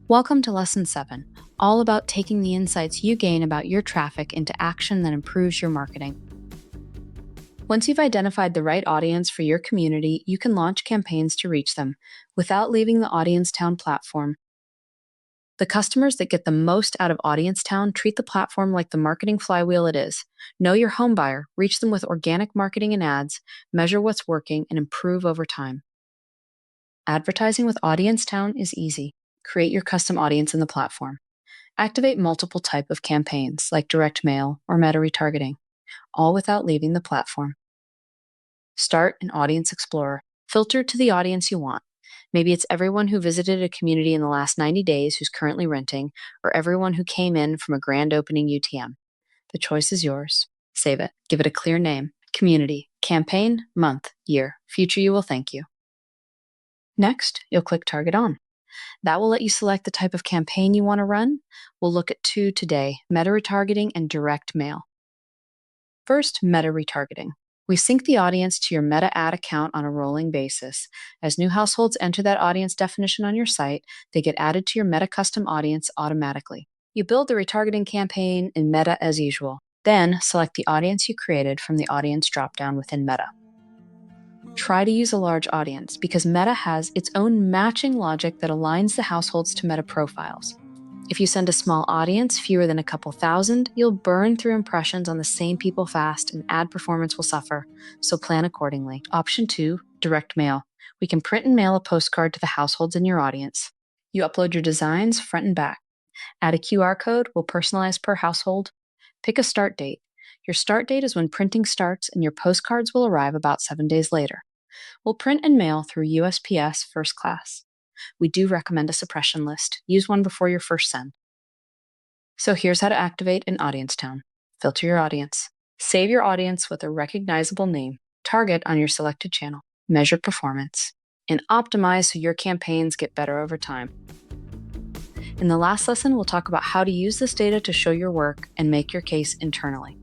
Welcome to Lesson 7, all about taking the insights you gain about your traffic into action that improves your marketing. Once you've identified the right audience for your community, you can launch campaigns to reach them without leaving the Audience Town platform. The customers that get the most out of Audience Town treat the platform like the marketing flywheel it is. Know your home buyer, reach them with organic marketing and ads, measure what's working, and improve over time. Advertising with Audience Town is easy. Create your custom audience in the platform. Activate multiple type of campaigns like direct mail or meta retargeting, all without leaving the platform. Start an Audience Explorer. Filter to the audience you want. Maybe it's everyone who visited a community in the last 90 days who's currently renting, or everyone who came in from a grand opening UTM. The choice is yours. Save it. Give it a clear name. Community, campaign, month, year. Future you will thank you. Next, you'll click Target On. That will let you select the type of campaign you want to run. We'll look at two today, meta retargeting and direct mail. First, meta retargeting. We sync the audience to your Meta ad account on a rolling basis. As new households enter that audience definition on your site, they get added to your Meta custom audience automatically. You build the retargeting campaign in Meta as usual. Then select the audience you created from the audience dropdown within Meta. Try to use a large audience because Meta has its own matching logic that aligns the households to Meta profiles. If you send a small audience, fewer than a couple thousand, you'll burn through impressions on the same people fast and ad performance will suffer, so plan accordingly. Option 2, direct mail. We can print and mail a postcard to the households in your audience. You upload your designs front and back. Add a QR code, we'll personalize per household. Pick a start date. Your start date is when printing starts and your postcards will arrive about 7 days later. We'll print and mail through USPS first class. We do recommend a suppression list. Use one before your first send. So here's how to activate an Audience Town. Filter your audience. Save your audience with a recognizable name. Target on your selected channel. Measure performance. And optimize so your campaigns get better over time. In the last lesson, we'll talk about how to use this data to show your work and make your case internally.